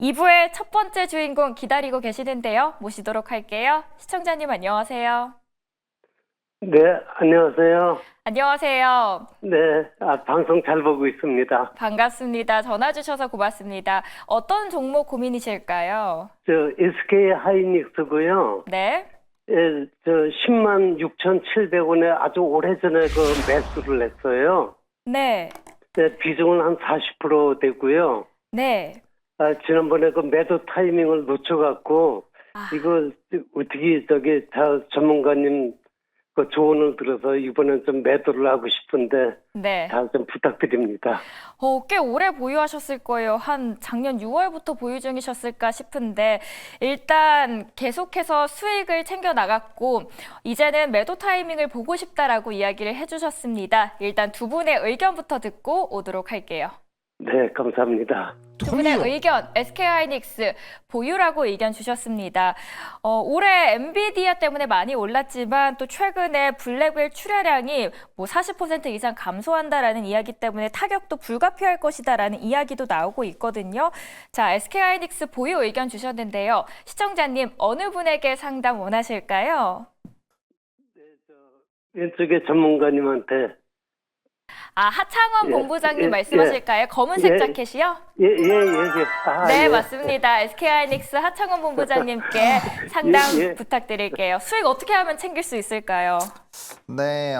2부의 첫 번째 주인공 기다리고 계시는데요. 모시도록 할게요. 시청자님 안녕하세요. 네, 안녕하세요. 안녕하세요. 네, 방송 잘 보고 있습니다. 반갑습니다. 전화 주셔서 고맙습니다. 어떤 종목 고민이실까요? SK 하이닉스고요. 네. 예, 10만 6,700원에 아주 오래전에 매수를 했어요. 네. 네, 비중은 한 40% 되고요. 네. 지난번에 매도 타이밍을 놓쳐갖고, 이거 어떻게 전문가님 조언을 들어서 이번엔 좀 매도를 하고 싶은데, 네. 잘 좀 부탁드립니다. 꽤 오래 보유하셨을 거예요. 한 작년 6월부터 보유 중이셨을까 싶은데 일단 계속해서 수익을 챙겨 나갔고 이제는 매도 타이밍을 보고 싶다라고 이야기를 해주셨습니다. 일단 두 분의 의견부터 듣고 오도록 할게요. 네, 감사합니다. 두 분의 의견, SK하이닉스 보유라고 의견 주셨습니다. 올해 엔비디아 때문에 많이 올랐지만 또 최근에 블랙웰 출하량이 40% 이상 감소한다라는 이야기 때문에 타격도 불가피할 것이다라는 이야기도 나오고 있거든요. 자, SK하이닉스 보유 의견 주셨는데요. 시청자님 어느 분에게 상담 원하실까요? 왼쪽에 전문가님한테. 하창원 본부장님 말씀하실까요? 검은색 자켓이요? 예. 네, 예. 맞습니다. SK하이닉스 하창원 본부장님께 상담 부탁드릴게요. 수익 어떻게 하면 챙길 수 있을까요? 네,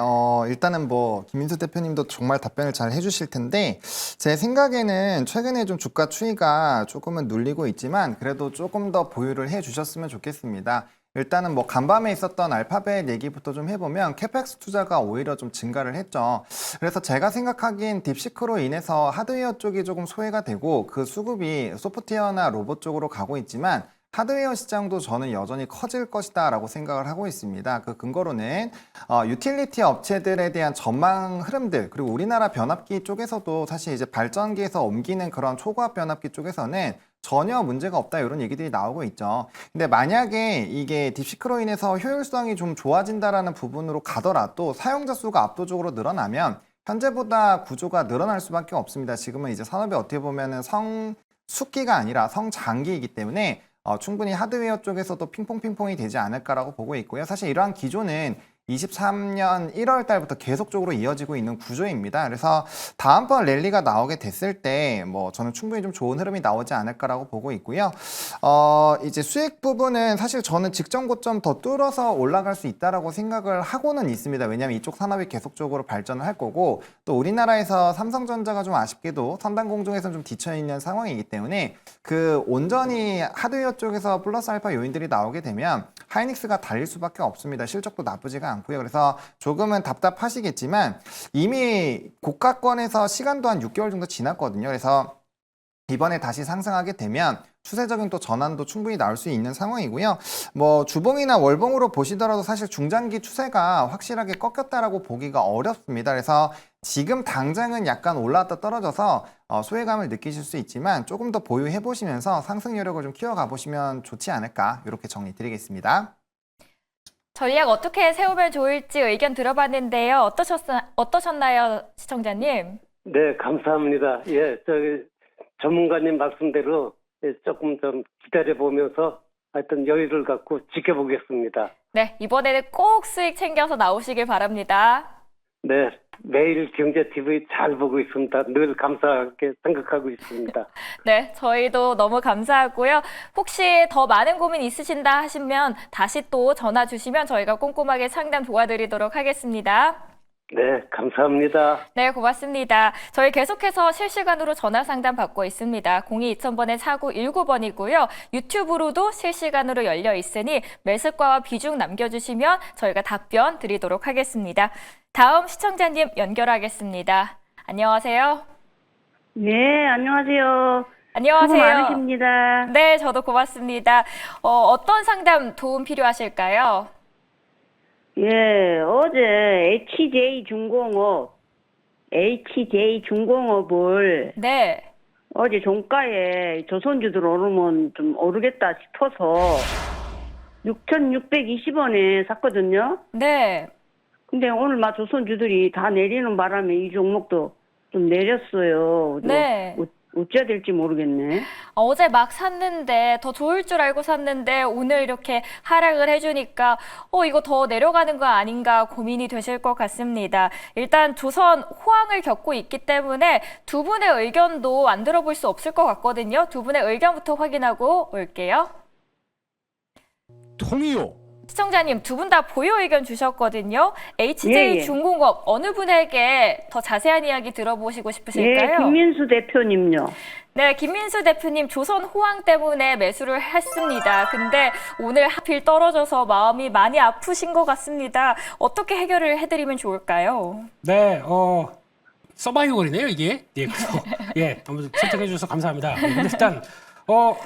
일단은 김민수 대표님도 정말 답변을 잘 해주실 텐데, 제 생각에는 최근에 좀 주가 추이가 조금은 눌리고 있지만, 그래도 조금 더 보유를 해주셨으면 좋겠습니다. 일단은 간밤에 있었던 알파벳 얘기부터 좀 해보면 캐펙스 투자가 오히려 좀 증가를 했죠. 그래서 제가 생각하기엔 딥시크로 인해서 하드웨어 쪽이 조금 소외가 되고 그 수급이 소프트웨어나 로봇 쪽으로 가고 있지만 하드웨어 시장도 저는 여전히 커질 것이다 라고 생각을 하고 있습니다. 그 근거로는 유틸리티 업체들에 대한 전망 흐름들, 그리고 우리나라 변압기 쪽에서도 사실 이제 발전기에서 옮기는 그런 초고압 변압기 쪽에서는 전혀 문제가 없다 이런 얘기들이 나오고 있죠. 근데 만약에 이게 딥시크로 인해서 효율성이 좀 좋아진다라는 부분으로 가더라도 사용자 수가 압도적으로 늘어나면 현재보다 구조가 늘어날 수밖에 없습니다. 지금은 이제 산업이 어떻게 보면은 성숙기가 아니라 성장기이기 때문에 충분히 하드웨어 쪽에서도 핑퐁핑퐁이 되지 않을까라고 보고 있고요. 사실 이러한 기조는 23년 1월 달부터 계속적으로 이어지고 있는 구조입니다. 그래서 다음번 랠리가 나오게 됐을 때 저는 충분히 좀 좋은 흐름이 나오지 않을까라고 보고 있고요. 이제 수익 부분은 사실 저는 직전 고점 더 뚫어서 올라갈 수 있다라고 생각을 하고는 있습니다. 왜냐하면 이쪽 산업이 계속적으로 발전을 할 거고 또 우리나라에서 삼성전자가 좀 아쉽게도 선단 공정에서 좀 뒤쳐 있는 상황이기 때문에 그 온전히 하드웨어 쪽에서 플러스 알파 요인들이 나오게 되면 하이닉스가 달릴 수밖에 없습니다. 실적도 나쁘지가 않고요. 그래서 조금은 답답하시겠지만 이미 고가권에서 시간도 한 6개월 정도 지났거든요. 그래서 이번에 다시 상승하게 되면 추세적인 또 전환도 충분히 나올 수 있는 상황이고요. 주봉이나 월봉으로 보시더라도 사실 중장기 추세가 확실하게 꺾였다라고 보기가 어렵습니다. 그래서 지금 당장은 약간 올라왔다 떨어져서 소외감을 느끼실 수 있지만 조금 더 보유해 보시면서 상승 여력을 좀 키워가 보시면 좋지 않을까 이렇게 정리 드리겠습니다. 전략 어떻게 세우면 좋을지 의견 들어봤는데요. 어떠셨나요, 시청자님? 네, 감사합니다. 예, 전문가님 말씀대로 조금 좀 기다려보면서 하여튼 여유를 갖고 지켜보겠습니다. 네, 이번에는 꼭 수익 챙겨서 나오시길 바랍니다. 네, 매일 경제TV 잘 보고 있습니다. 늘 감사하게 생각하고 있습니다. 네, 저희도 너무 감사하고요. 혹시 더 많은 고민 있으신다 하시면 다시 또 전화 주시면 저희가 꼼꼼하게 상담 도와드리도록 하겠습니다. 네, 감사합니다. 네, 고맙습니다. 저희 계속해서 실시간으로 전화 상담 받고 있습니다. 02-2000번에 4919번이고요. 유튜브로도 실시간으로 열려 있으니 매수가와 비중 남겨주시면 저희가 답변 드리도록 하겠습니다. 다음 시청자님 연결하겠습니다. 안녕하세요. 네, 안녕하세요. 안녕하세요. 수고 많으십니다. 네, 저도 고맙습니다. 어떤 상담 도움 필요하실까요? 예, 어제 HJ중공업을 네. 어제 종가에 조선주들 오르면 좀 오르겠다 싶어서 6,620원에 샀거든요. 네. 근데 오늘 조선주들이 다 내리는 바람에 이 종목도 좀 내렸어요. 네. 어찌해야 될지 모르겠네. 어제 막 샀는데 더 좋을 줄 알고 샀는데 오늘 이렇게 하락을 해주니까 이거 더 내려가는 거 아닌가 고민이 되실 것 같습니다. 일단 조선 호황을 겪고 있기 때문에 두 분의 의견도 안 들어볼 수 없을 것 같거든요. 두 분의 의견부터 확인하고 올게요. 통이요. 시청자님 두 분 다 보유 의견 주셨거든요. HJ 예. 중공업 어느 분에게 더 자세한 이야기 들어보시고 예, 싶으실까요? 김민수 대표님요. 네, 김민수 대표님 조선 호황 때문에 매수를 했습니다. 근데 오늘 하필 떨어져서 마음이 많이 아프신 것 같습니다. 어떻게 해결을 해드리면 좋을까요? 네, 서바이벌이네요, 이게. 예, 그래서, 예, 한번 선택해 주셔서 감사합니다. 예, 근데 일단,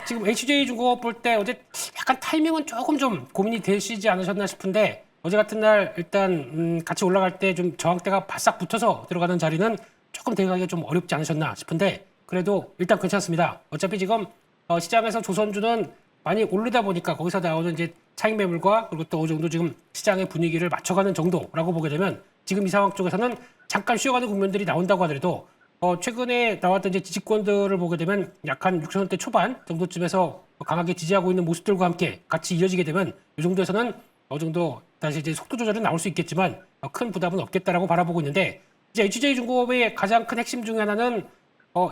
지금 HJ 중공업 볼 때 어제 약간 타이밍은 조금 좀 고민이 되시지 않으셨나 싶은데, 어제 같은 날 일단, 같이 올라갈 때 좀 저항대가 바싹 붙어서 들어가는 자리는 조금 대응하기가 좀 어렵지 않으셨나 싶은데, 그래도 일단 괜찮습니다. 어차피 지금, 시장에서 조선주는 많이 오르다 보니까 거기서 나오는 이제 차익 매물과 그리고 또 어느 정도 지금 시장의 분위기를 맞춰가는 정도라고 보게 되면 지금 이 상황 쪽에서는 잠깐 쉬어가는 국면들이 나온다고 하더라도 최근에 나왔던 이제 지지권들을 보게 되면 약한 6,000원대 초반 정도쯤에서 강하게 지지하고 있는 모습들과 함께 같이 이어지게 되면 이 정도에서는 어느 정도 다시 이제 속도 조절은 나올 수 있겠지만 큰 부담은 없겠다라고 바라보고 있는데 이제 HJ중공업의 가장 큰 핵심 중에 하나는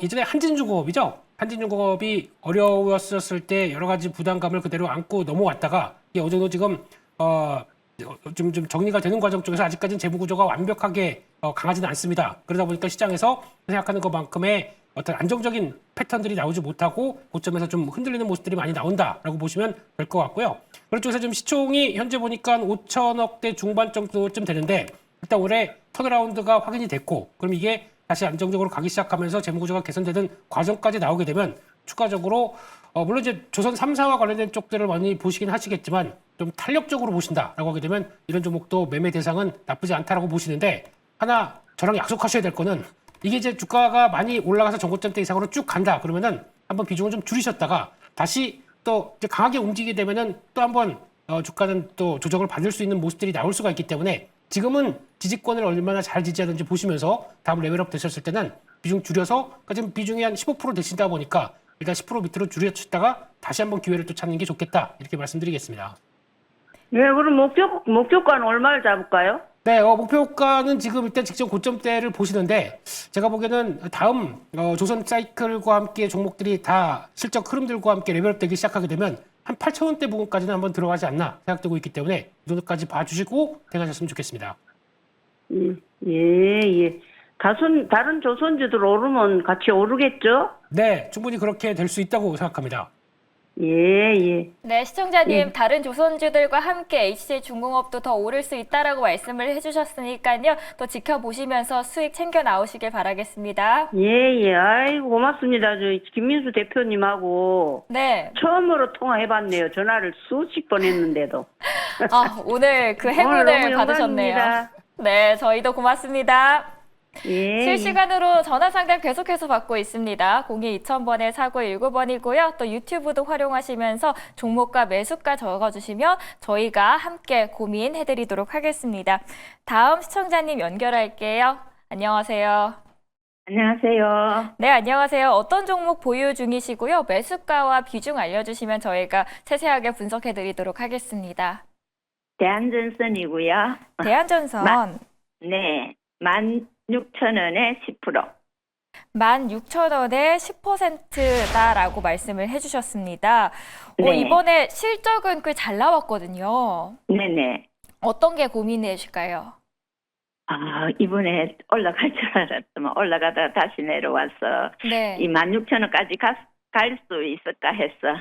예전에 한진중공업이죠. 한진중공업이 어려웠었을 때 여러 가지 부담감을 그대로 안고 넘어왔다가 이게 어느 정도 지금 좀 정리가 되는 과정 쪽에서 아직까지는 재무 구조가 완벽하게 강하지는 않습니다. 그러다 보니까 시장에서 생각하는 것만큼의 어떤 안정적인 패턴들이 나오지 못하고 고점에서 좀 흔들리는 모습들이 많이 나온다라고 보시면 될 것 같고요. 그런 쪽에서 지금 시총이 현재 보니까 5천억대 중반 정도쯤 되는데 일단 올해 턴어라운드가 확인이 됐고 그럼 이게 다시 안정적으로 가기 시작하면서 재무 구조가 개선되는 과정까지 나오게 되면 추가적으로 물론 이제 조선 3사와 관련된 쪽들을 많이 보시긴 하시겠지만 좀 탄력적으로 보신다라고 하게 되면 이런 종목도 매매 대상은 나쁘지 않다라고 보시는데 하나 저랑 약속하셔야 될 거는 이게 이제 주가가 많이 올라가서 전고점대 이상으로 쭉 간다 그러면은 한번 비중을 좀 줄이셨다가 다시 또 이제 강하게 움직이게 되면은 또 한번 주가는 또 조정을 받을 수 있는 모습들이 나올 수가 있기 때문에 지금은 지지권을 얼마나 잘 지지하는지 보시면서 다음 레벨업 되셨을 때는 비중 줄여서 그러니까 지금 비중이 한 15% 되신다 보니까 일단 10% 밑으로 줄여주다가 다시 한번 기회를 또 찾는 게 좋겠다 이렇게 말씀드리겠습니다. 예, 그럼 목표가는 얼마를 잡을까요? 네, 목표가는 지금 일단 직전 고점대를 보시는데 제가 보기에는 다음 조선 사이클과 함께 종목들이 다 실적 흐름들과 함께 레벨업 되기 시작하게 되면 한 8,000원대 부분까지는 한번 들어가지 않나 생각되고 있기 때문에 이 정도까지 봐주시고 대응하셨으면 좋겠습니다. 예. 다른 조선주들 오르면 같이 오르겠죠? 네, 충분히 그렇게 될 수 있다고 생각합니다. 예. 네, 시청자님 다른 조선주들과 함께 HJ중공업도 더 오를 수 있다라고 말씀을 해주셨으니까요. 또 지켜보시면서 수익 챙겨 나오시길 바라겠습니다. 예. 아이고, 고맙습니다. 저 김민수 대표님하고 네, 처음으로 통화해봤네요. 전화를 수십 번 했는데도. 오늘 그 오늘 행운을 너무 받으셨네요. 영광입니다. 네, 저희도 고맙습니다. 예. 실시간으로 전화 상담 계속해서 받고 있습니다. 02-2000번에 4919번이고요. 또 유튜브도 활용하시면서 종목과 매수가 적어주시면 저희가 함께 고민해드리도록 하겠습니다. 다음 시청자님 연결할게요. 안녕하세요. 안녕하세요. 네, 안녕하세요. 어떤 종목 보유 중이시고요. 매수가와 비중 알려주시면 저희가 세세하게 분석해드리도록 하겠습니다. 대한전선이고요. 대한전선. 네, 16,000원에 10%. 16,000원에 10%다라고 말씀을 해주셨습니다. 네. 이번에 실적은 꽤 잘 나왔거든요. 네네. 어떤 게 고민이실까요? 이번에 올라갈 줄 알았더만 올라가다가 다시 내려와서 네. 이 16,000원까지 갈 수 있을까 했어.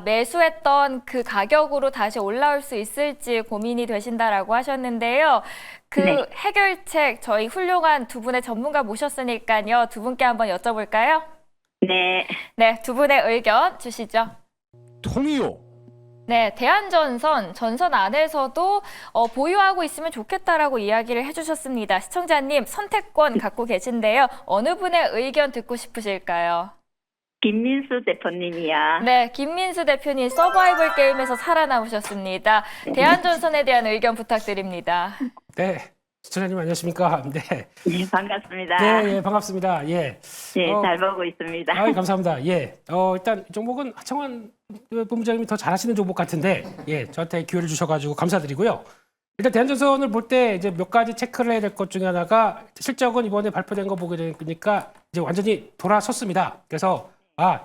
매수했던 그 가격으로 다시 올라올 수 있을지 고민이 되신다라고 하셨는데요. 그 네. 해결책 저희 훌륭한 두 분의 전문가 모셨으니까요. 두 분께 한번 여쭤볼까요? 네. 네, 두 분의 의견 주시죠. 통이요. 네, 대한전선, 전선 안에서도 보유하고 있으면 좋겠다라고 이야기를 해주셨습니다. 시청자님 선택권 갖고 계신데요. 어느 분의 의견 듣고 싶으실까요? 김민수 대표님이야. 네, 김민수 대표님 서바이벌 게임에서 살아남으셨습니다. 대한전선에 대한 의견 부탁드립니다. 네, 시청자님 안녕하십니까? 네. 네, 반갑습니다. 네, 예, 반갑습니다. 예. 네, 잘 보고 있습니다. 아이, 감사합니다. 예. 일단 이 종목은 하청환 본부장님이 더 잘하시는 종목 같은데, 예, 저한테 기회를 주셔가지고 감사드리고요. 일단 대한전선을 볼 때 이제 몇 가지 체크를 해야 될 것 중에 하나가 실적은 이번에 발표된 거 보게 되니까 이제 완전히 돌아섰습니다. 그래서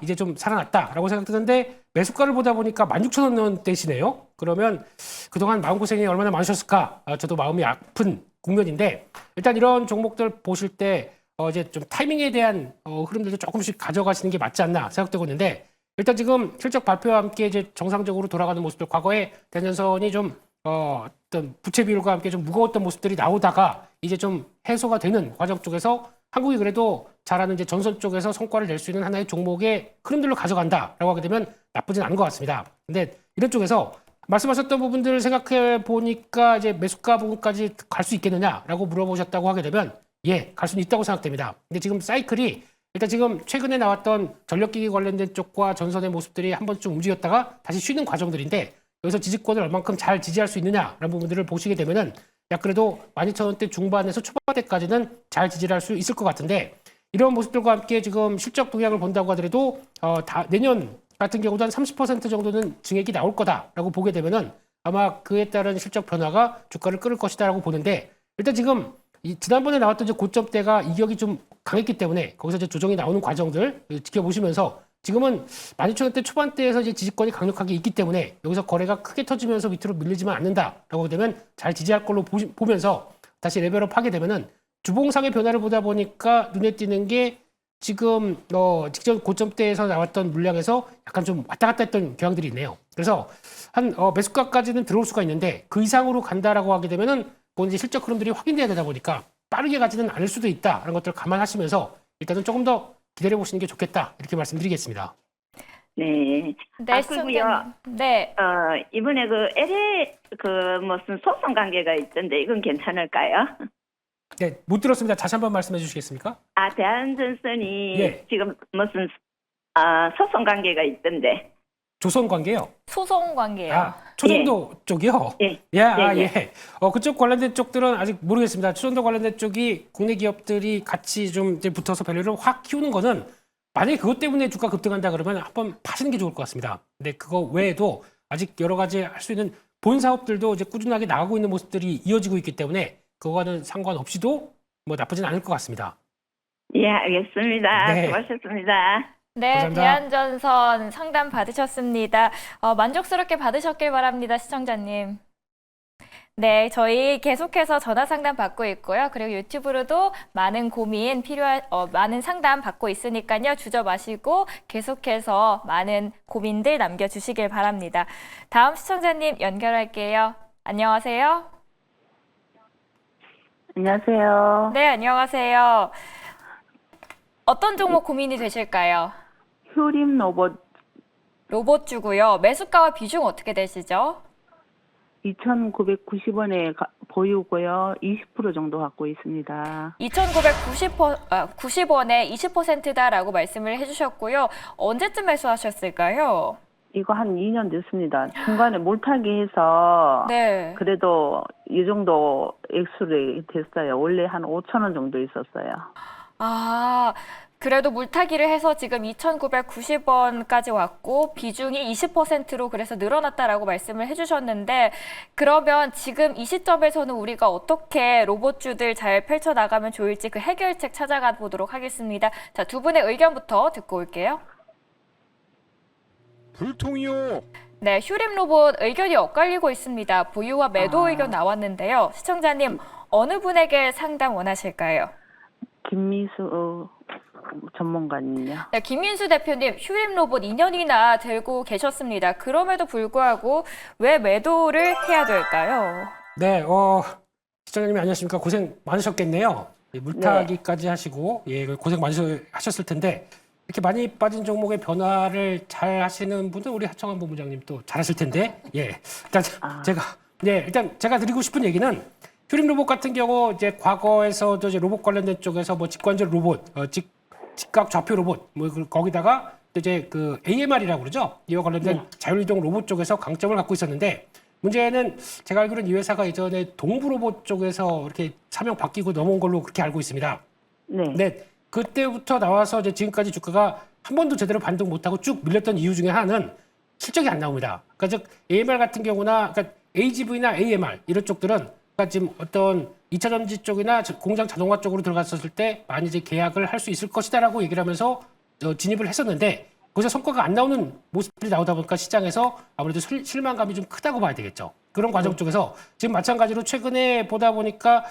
이제 좀 살아났다라고 생각드는데 매수가를 보다 보니까 16,000원대시네요. 그러면 그동안 마음고생이 얼마나 많으셨을까? 저도 마음이 아픈 국면인데 일단 이런 종목들 보실 때 이제 좀 타이밍에 대한 흐름들도 조금씩 가져가시는 게 맞지 않나 생각되고 있는데 일단 지금 실적 발표와 함께 이제 정상적으로 돌아가는 모습들 과거에 대전선이 좀 어떤 부채 비율과 함께 좀 무거웠던 모습들이 나오다가 이제 좀 해소가 되는 과정 쪽에서 한국이 그래도 잘하는 이제 전선 쪽에서 성과를 낼 수 있는 하나의 종목의 흐름들로 가져간다라고 하게 되면 나쁘진 않은 것 같습니다. 근데 이런 쪽에서 말씀하셨던 부분들을 생각해 보니까 이제 매수가 부분까지 갈 수 있겠느냐라고 물어보셨다고 하게 되면 예, 갈 수는 있다고 생각됩니다. 근데 지금 사이클이 일단 지금 최근에 나왔던 전력기기 관련된 쪽과 전선의 모습들이 한 번쯤 움직였다가 다시 쉬는 과정들인데 여기서 지지권을 얼만큼 잘 지지할 수 있느냐라는 부분들을 보시게 되면은 약 그래도 12,000원대 중반에서 초반대까지는 잘 지지를 할 수 있을 것 같은데 이런 모습들과 함께 지금 실적 동향을 본다고 하더라도 내년 같은 경우도 한 30% 정도는 증액이 나올 거다라고 보게 되면은 아마 그에 따른 실적 변화가 주가를 끌을 것이다라고 보는데 일단 지금 지난번에 나왔던 이제 고점대가 이격이 좀 강했기 때문에 거기서 이제 조정이 나오는 과정들 지켜보시면서 지금은 12,000원대 초반대에서 이제 지지권이 강력하게 있기 때문에 여기서 거래가 크게 터지면서 밑으로 밀리지만 않는다라고 되면 잘 지지할 걸로 보면서 다시 레벨업 하게 되면은 주봉상의 변화를 보다 보니까 눈에 띄는 게 지금 직전 고점대에서 나왔던 물량에서 약간 좀 왔다 갔다 했던 경향들이 있네요. 그래서 한 매수가까지는 들어올 수가 있는데 그 이상으로 간다라고 하게 되면은 그건 이제 실적 흐름들이 확인돼야 되다 보니까 빠르게 가지는 않을 수도 있다라는 것들을 감안하시면서 일단은 조금 더 기다려 보시는 게 좋겠다 이렇게 말씀드리겠습니다. 네. 네, 그리고요. 시청자님. 네. 이번에 그 LA 무슨 소송 관계가 있던데 이건 괜찮을까요? 네, 못 들었습니다. 다시 한번 말씀해 주시겠습니까? 대한전선이 예. 지금 무슨 소송 관계가 있던데. 조선 관계요. 소송 관계요. 초전도 쪽이요. 예. 예. 그쪽 관련된 쪽들은 아직 모르겠습니다. 초전도 관련된 쪽이 국내 기업들이 같이 좀 이제 붙어서 밸류를 확 키우는 거는 만약에 그것 때문에 주가 급등한다 그러면 한번 파시는 게 좋을 것 같습니다. 근데 그거 외에도 아직 여러 가지 할 수 있는 본 사업들도 이제 꾸준하게 나가고 있는 모습들이 이어지고 있기 때문에 그거와는 상관없이도 뭐 나쁘진 않을 것 같습니다. 예, 알겠습니다. 네. 수고하셨습니다. 네, 감사합니다. 대한전선 상담 받으셨습니다. 만족스럽게 받으셨길 바랍니다, 시청자님. 네, 저희 계속해서 전화 상담 받고 있고요. 그리고 유튜브로도 많은 고민 많은 상담 받고 있으니까요. 주저 마시고 계속해서 많은 고민들 남겨주시길 바랍니다. 다음 시청자님 연결할게요. 안녕하세요. 안녕하세요. 네, 안녕하세요. 어떤 종목 고민이 되실까요? 휴림 로봇 로봇주고요. 매수가와 비중 어떻게 되시죠? 2,990원에 보유고요. 20% 정도 갖고 있습니다. 2,990원에 20%다라고 말씀을 해주셨고요. 언제쯤 매수하셨을까요? 이거 한 2년 됐습니다. 중간에 몰타기 해서 네. 그래도 이 정도 액수를 됐어요. 원래 한 5,000원 정도 있었어요. 그래도 물타기를 해서 지금 2,990원까지 왔고 비중이 20%로 그래서 늘어났다라고 말씀을 해주셨는데 그러면 지금 이 시점에서는 우리가 어떻게 로봇주들 잘 펼쳐나가면 좋을지 그 해결책 찾아가 보도록 하겠습니다. 자, 두 분의 의견부터 듣고 올게요. 불통이요. 네, 휴림 로봇 의견이 엇갈리고 있습니다. 보유와 매도 의견 나왔는데요. 시청자님, 어느 분에게 상담 원하실까요? 김미수 전문가님요. 네, 김민수 대표님, 휴림 로봇 2년이나 들고 계셨습니다. 그럼에도 불구하고 왜 매도를 해야 될까요? 네, 시청자님 안녕하십니까. 고생 많으셨겠네요. 물타기까지 하시고 고생 많으셨을 텐데 이렇게 많이 빠진 종목의 변화를 잘 하시는 분은 우리 하청환 본부장님 또 잘하실 텐데 일단 제가 드리고 싶은 얘기는 휴림 로봇 같은 경우 이제 과거에서도 이제 로봇 관련된 쪽에서 뭐 직관절 로봇, 직각 좌표 로봇 거기다가 또 이제 그 AMR이라고 그러죠. 이와 관련된 자율이동 로봇 쪽에서 강점을 갖고 있었는데 문제는 제가 알기로는 이 회사가 예전에 동부 로봇 쪽에서 이렇게 차명 바뀌고 넘어온 걸로 그렇게 알고 있습니다. 네. 네, 그때부터 나와서 이제 지금까지 주가가 한 번도 제대로 반등 못하고 쭉 밀렸던 이유 중에 하나는 실적이 안 나옵니다. 그러니까 즉 AMR 같은 경우나 그러니까 AGV나 AMR 이런 쪽들은 그러니까 지금 어떤 2차 전지 쪽이나 공장 자동화 쪽으로 들어갔었을 때 많이 이제 계약을 할 수 있을 것이다라고 얘기를 하면서 진입을 했었는데 거기서 성과가 안 나오는 모습들이 나오다 보니까 시장에서 아무래도 실망감이 좀 크다고 봐야 되겠죠. 그런 과정 쪽에서 지금 마찬가지로 최근에 보다 보니까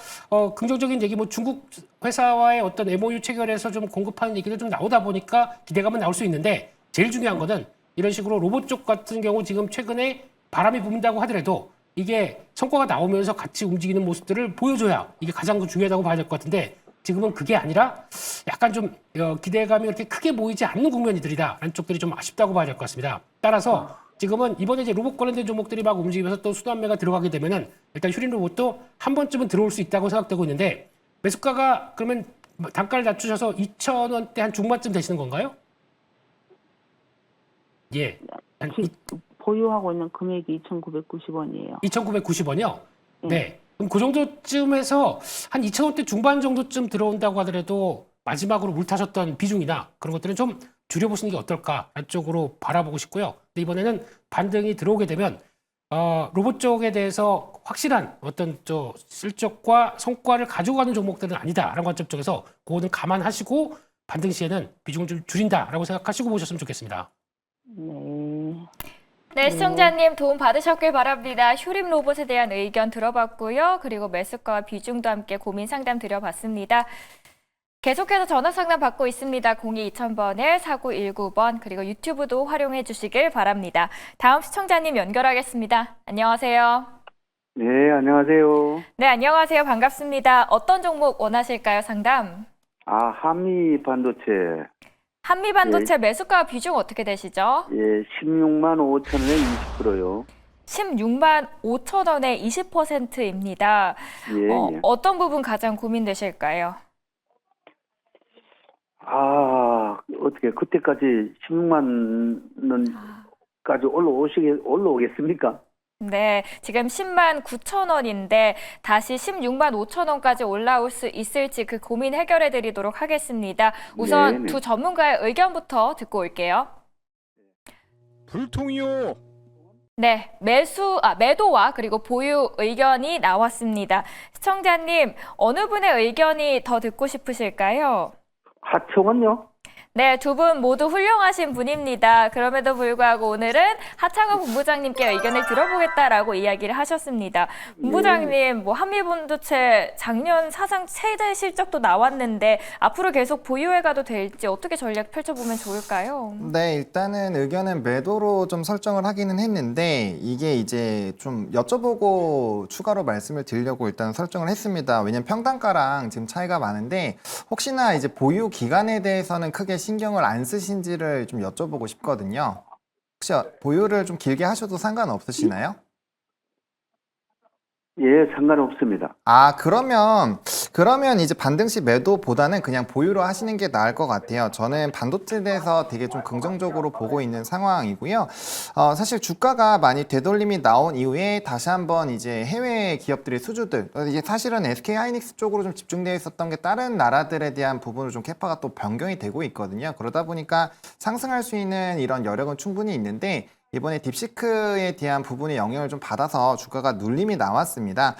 긍정적인 얘기 뭐 중국 회사와의 어떤 MOU 체결해서 좀 공급하는 얘기도 좀 나오다 보니까 기대감은 나올 수 있는데 제일 중요한 거는 이런 식으로 로봇 쪽 같은 경우 지금 최근에 바람이 분다고 하더라도 이게 성과가 나오면서 같이 움직이는 모습들을 보여줘야 이게 가장 중요하다고 봐야 될 것 같은데 지금은 그게 아니라 약간 좀 기대감이 그렇게 크게 보이지 않는 국면이들이다라는 쪽들이 좀 아쉽다고 봐야 될 것 같습니다. 따라서 지금은 이번에 이제 로봇 관련된 종목들이 막 움직이면서 또 순환매가 들어가게 되면은 일단 휴림 로봇도 한 번쯤은 들어올 수 있다고 생각되고 있는데 매수가가 그러면 단가를 낮추셔서 2,000원대 한 중반쯤 되시는 건가요? 예. 한 보유하고 있는 금액이 2,990원이에요. 2,990원이요? 네. 그럼 그 정도쯤에서 한 2,000원대 중반 정도쯤 들어온다고 하더라도 마지막으로 물 타셨던 비중이나 그런 것들은 좀 줄여보시는 게 어떨까 쪽으로 바라보고 싶고요. 근데 이번에는 반등이 들어오게 되면 로봇 쪽에 대해서 확실한 어떤 실적과 성과를 가져가는 종목들은 아니다라는 관점 쪽에서 그거는 감안하시고 반등 시에는 비중을 좀 줄인다라고 생각하시고 보셨으면 좋겠습니다. 네. 네, 시청자님 도움 받으셨길 바랍니다. 휴림 로봇에 대한 의견 들어봤고요. 그리고 매수가와 비중도 함께 고민 상담 드려봤습니다. 계속해서 전화 상담 받고 있습니다. 02-2000번에 4919번 그리고 유튜브도 활용해 주시길 바랍니다. 다음 시청자님 연결하겠습니다. 안녕하세요. 네, 안녕하세요. 네, 안녕하세요. 반갑습니다. 어떤 종목 원하실까요, 상담? 한미 반도체. 한미 반도체 매수가 비중 어떻게 되시죠? 예, 16만 5천 원에 20%요. 16만 5천 원에 20%입니다. 예, 예. 어떤 부분 가장 고민되실까요? 어떻게 그때까지 16만 원까지 올라오겠습니까? 네, 지금 10만 9천 원인데 다시 16만 5천 원까지 올라올 수 있을지 그 고민 해결해 드리도록 하겠습니다. 우선 네네. 두 전문가의 의견부터 듣고 올게요. 불통이요. 네, 매도와 그리고 보유 의견이 나왔습니다. 시청자님, 어느 분의 의견이 더 듣고 싶으실까요? 하청은요? 네, 두 분 모두 훌륭하신 분입니다. 그럼에도 불구하고 오늘은 하창호 본부장님께 의견을 들어보겠다라고 이야기를 하셨습니다. 본부장님, 뭐 한미반도체 작년 사상 최대 실적도 나왔는데 앞으로 계속 보유해가도 될지 어떻게 전략 펼쳐보면 좋을까요? 네, 일단은 의견은 매도로 좀 설정을 하기는 했는데 이게 이제 좀 여쭤보고 추가로 말씀을 드리려고 일단 설정을 했습니다. 왜냐면 평단가랑 지금 차이가 많은데 혹시나 이제 보유 기간에 대해서는 크게 신경을 안 쓰신지를 좀 여쭤보고 싶거든요. 혹시 보유를 좀 길게 하셔도 상관없으시나요? 예, 상관없습니다. 그러면 이제 반등시 매도보다는 그냥 보유로 하시는 게 나을 것 같아요. 저는 반도체에 대해서 되게 좀 긍정적으로 보고 있는 상황이고요. 사실 주가가 많이 되돌림이 나온 이후에 다시 한번 이제 해외 기업들의 수주들, 이게 사실은 SK 하이닉스 쪽으로 좀 집중되어 있었던 게 다른 나라들에 대한 부분으로 좀 캐파가 또 변경이 되고 있거든요. 그러다 보니까 상승할 수 있는 이런 여력은 충분히 있는데 이번에 딥시크에 대한 부분에 영향을 좀 받아서 주가가 눌림이 나왔습니다.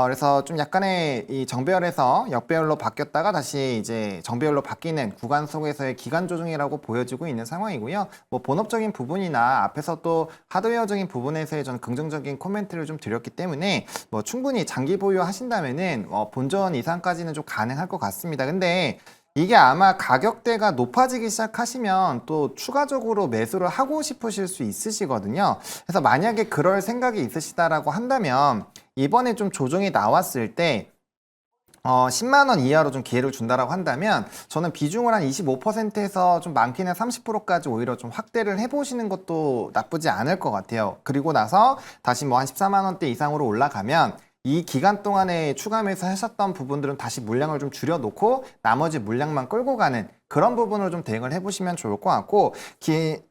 그래서 좀 약간의 이 정배열에서 역배열로 바뀌었다가 다시 이제 정배열로 바뀌는 구간 속에서의 기간 조정이라고 보여지고 있는 상황이고요. 뭐 본업적인 부분이나 앞에서 또 하드웨어적인 부분에서의 전 긍정적인 코멘트를 좀 드렸기 때문에 뭐 충분히 장기 보유하신다면은 본전 이상까지는 좀 가능할 것 같습니다. 근데 이게 아마 가격대가 높아지기 시작하시면 또 추가적으로 매수를 하고 싶으실 수 있으시거든요. 그래서 만약에 그럴 생각이 있으시다라고 한다면 이번에 좀 조정이 나왔을 때 10만 원 이하로 좀 기회를 준다라고 한다면 저는 비중을 한 25%에서 좀 많게는 30%까지 오히려 좀 확대를 해보시는 것도 나쁘지 않을 것 같아요. 그리고 나서 다시 뭐 한 14만 원대 이상으로 올라가면 이 기간 동안에 추가 매수 하셨던 부분들은 다시 물량을 좀 줄여놓고 나머지 물량만 끌고 가는 그런 부분을 좀 대응을 해보시면 좋을 것 같고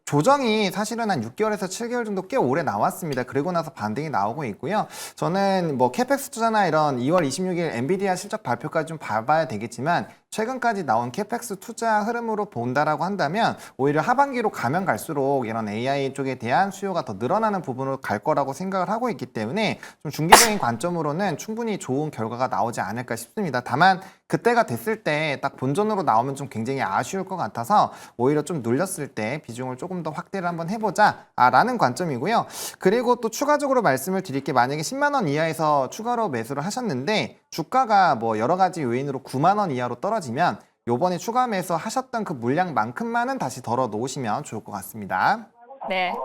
조정이 사실은 한 6개월에서 7개월 정도 꽤 오래 나왔습니다. 그리고 나서 반등이 나오고 있고요. 저는 뭐 캐펙스 투자나 이런 2월 26일 엔비디아 실적 발표까지 좀 봐봐야 되겠지만 최근까지 나온 캐펙스 투자 흐름으로 본다라고 한다면 오히려 하반기로 가면 갈수록 이런 AI 쪽에 대한 수요가 더 늘어나는 부분으로 갈 거라고 생각을 하고 있기 때문에 좀 중기적인 관점으로는 충분히 좋은 결과가 나오지 않을까 싶습니다. 다만 그때가 됐을 때 딱 본전으로 나오면 좀 굉장히 아쉬울 것 같아서 오히려 좀 눌렸을 때 비중을 조금 더 확대를 한번 해보자 라는 관점이고요. 그리고 또 추가적으로 말씀을 드릴 게 만약에 10만 원 이하에서 추가로 매수를 하셨는데 주가가 뭐 여러 가지 요인으로 9만 원 이하로 떨어지면 요번에 추가 매수 하셨던 그 물량만큼만은 다시 덜어 놓으시면 좋을 것 같습니다. 네.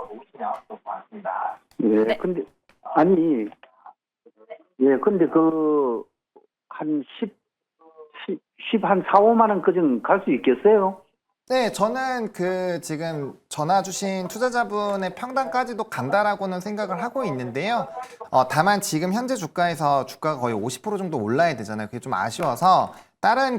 예, 네. 근데 아니, 예, 근데 한 4, 5만 원 그정 갈 수 있겠어요? 네, 저는 지금 전화 주신 투자자분의 평단까지도 간다라고는 생각을 하고 있는데요. 다만 지금 현재 주가에서 주가가 거의 50% 정도 올라야 되잖아요. 그게 좀 아쉬워서 다른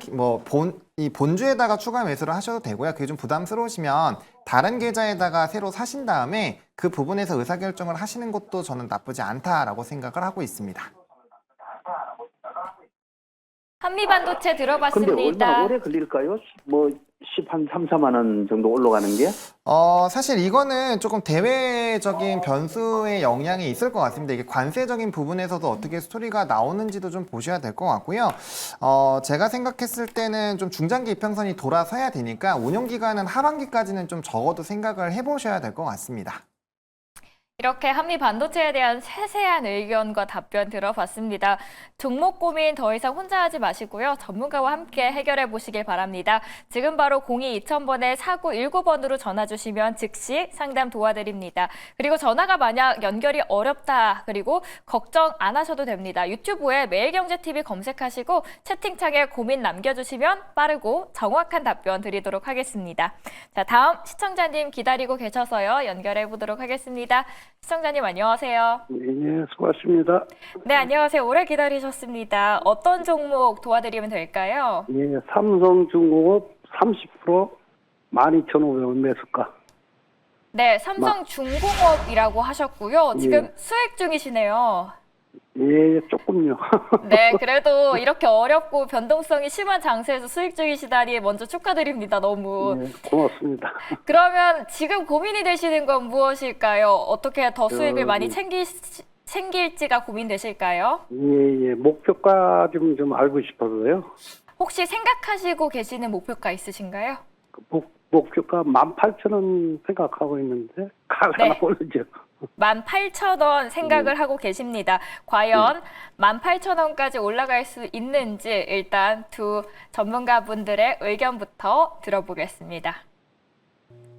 이 본주에다가 추가 매수를 하셔도 되고요. 그게 좀 부담스러우시면 다른 계좌에다가 새로 사신 다음에 그 부분에서 의사결정을 하시는 것도 저는 나쁘지 않다라고 생각을 하고 있습니다. 한미반도체 근데 들어봤습니다. 얼마나 오래 걸릴까요? 뭐 3, 4만 원 정도 올라가는 게? 사실 이거는 조금 대외적인 변수의 영향이 있을 것 같습니다. 이게 관세적인 부분에서도 어떻게 스토리가 나오는지도 좀 보셔야 될 것 같고요. 제가 생각했을 때는 좀 중장기 이평선이 돌아서야 되니까 운용기간은 하반기까지는 좀 적어도 생각을 해보셔야 될 것 같습니다. 이렇게 한미 반도체에 대한 세세한 의견과 답변 들어봤습니다. 종목 고민 더 이상 혼자 하지 마시고요. 전문가와 함께 해결해 보시길 바랍니다. 지금 바로 02-2000번에 4919번으로 전화 주시면 즉시 상담 도와드립니다. 그리고 전화가 만약 연결이 어렵다, 그리고 걱정 안 하셔도 됩니다. 유튜브에 매일경제TV 검색하시고 채팅창에 고민 남겨주시면 빠르고 정확한 답변 드리도록 하겠습니다. 자, 다음 시청자님 기다리고 계셔서요. 연결해 보도록 하겠습니다. 시청자님 안녕하세요. 예, 수고하십니다. 네, 안녕하세요. 오래 기다리셨습니다. 어떤 종목 도와드리면 될까요? 예, 삼성중공업 30% 12,500원 매수가. 네, 삼성중공업이라고 하셨고요. 지금 예. 수익 중이시네요. 예, 조금요. 네, 그래도 이렇게 어렵고 변동성이 심한 장세에서 수익 중이시다니 먼저 축하드립니다. 너무. 예, 고맙습니다. 그러면 지금 고민이 되시는 건 무엇일까요? 어떻게 더 수익을 많이 챙길지가 고민되실까요? 예, 목표가 좀 알고 싶어서요. 혹시 생각하시고 계시는 목표가 있으신가요? 목표가 18,000원 생각하고 있는데 가려나 네. 모르죠. 18,000원 생각을 하고 계십니다. 과연 18,000원까지 올라갈 수 있는지 일단 두 전문가분들의 의견부터 들어보겠습니다.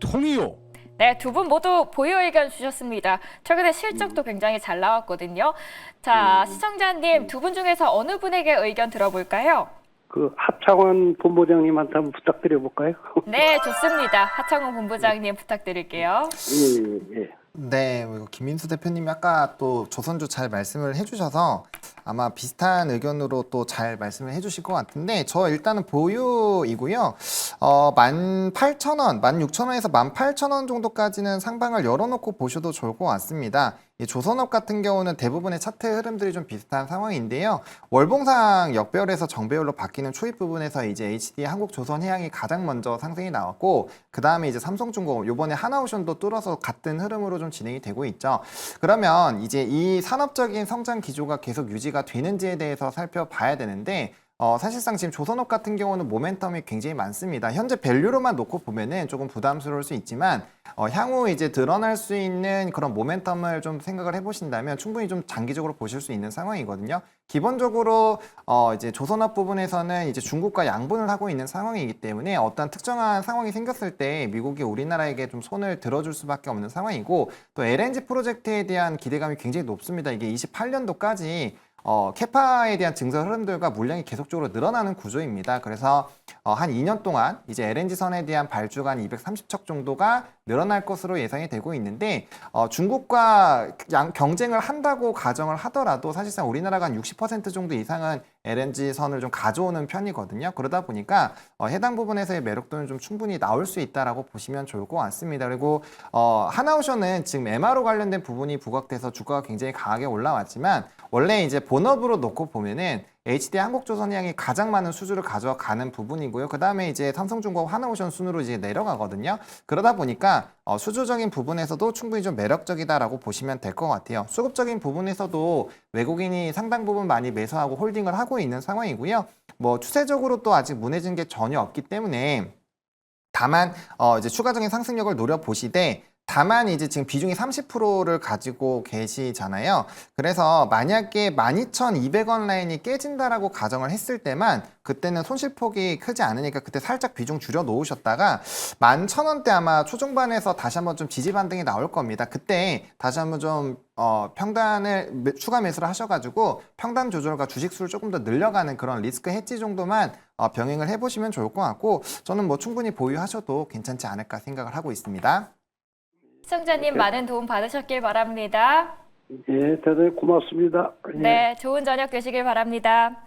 통이요. 네, 두 분 모두 보유 의견 주셨습니다. 최근에 실적도 굉장히 잘 나왔거든요. 자, 시청자님 두 분 중에서 어느 분에게 의견 들어볼까요? 하창원 본부장님한테 한번 부탁드려 볼까요? 네, 좋습니다. 하창훈 본부장님 부탁드릴게요. 예. 네, 김민수 대표님이 아까 또 조선주 잘 말씀을 해주셔서 아마 비슷한 의견으로 또 잘 말씀을 해주실 것 같은데 저 일단은 보유이고요. 18,000원, 16,000원에서 18,000원 정도까지는 상방을 열어놓고 보셔도 좋을 것 같습니다. 이 조선업 같은 경우는 대부분의 차트 흐름들이 좀 비슷한 상황인데요. 월봉상 역배열에서 정배열로 바뀌는 초입 부분에서 이제 HD 한국조선해양이 가장 먼저 상승이 나왔고 그 다음에 이제 삼성중공업 요번에 하나오션도 뚫어서 같은 흐름으로 좀 진행이 되고 있죠. 그러면 이제 이 산업적인 성장 기조가 계속 유지가 되는지에 대해서 살펴봐야 되는데 사실상 지금 조선업 같은 경우는 모멘텀이 굉장히 많습니다. 현재 밸류로만 놓고 보면은 조금 부담스러울 수 있지만 향후 이제 드러날 수 있는 그런 모멘텀을 좀 생각을 해보신다면 충분히 좀 장기적으로 보실 수 있는 상황이거든요. 기본적으로 이제 조선업 부분에서는 이제 중국과 양분을 하고 있는 상황이기 때문에 어떤 특정한 상황이 생겼을 때 미국이 우리나라에게 좀 손을 들어줄 수밖에 없는 상황이고 또 LNG 프로젝트에 대한 기대감이 굉장히 높습니다. 이게 28년도까지 캐파에 대한 증설 흐름들과 물량이 계속적으로 늘어나는 구조입니다. 그래서 한 2년 동안 이제 LNG선에 대한 발주가 한 230척 정도가 늘어날 것으로 예상이 되고 있는데 중국과 경쟁을 한다고 가정을 하더라도 사실상 우리나라가 한 60% 정도 이상은 LNG 선을 좀 가져오는 편이거든요. 그러다 보니까 해당 부분에서의 매력도는 좀 충분히 나올 수 있다라고 보시면 좋을 것 같습니다. 그리고 하나오션은 지금 MRO 관련된 부분이 부각돼서 주가가 굉장히 강하게 올라왔지만 원래 이제 본업으로 놓고 보면은 HD 한국조선해양이 가장 많은 수주를 가져가는 부분이고요. 그 다음에 이제 삼성중공업 하나오션 순으로 이제 내려가거든요. 그러다 보니까 수주적인 부분에서도 충분히 좀 매력적이다라고 보시면 될 것 같아요. 수급적인 부분에서도 외국인이 상당 부분 많이 매수하고 홀딩을 하고 있는 상황이고요. 뭐 추세적으로 또 아직 무너진 게 전혀 없기 때문에 다만 이제 추가적인 상승력을 노려보시되 다만 이제 지금 비중이 30%를 가지고 계시잖아요. 그래서 만약에 12,200원 라인이 깨진다라고 가정을 했을 때만 그때는 손실폭이 크지 않으니까 그때 살짝 비중 줄여 놓으셨다가 11,000원대 아마 초중반에서 다시 한번 좀 지지 반등이 나올 겁니다. 그때 다시 한번 좀 평단을 추가 매수를 하셔가지고 평단 조절과 주식 수를 조금 더 늘려가는 그런 리스크 해지 정도만 병행을 해보시면 좋을 것 같고 저는 뭐 충분히 보유하셔도 괜찮지 않을까 생각을 하고 있습니다. 시청자님 많은 도움 받으셨길 바랍니다. 예, 대단히 고맙습니다. 예. 네, 좋은 저녁 되시길 바랍니다.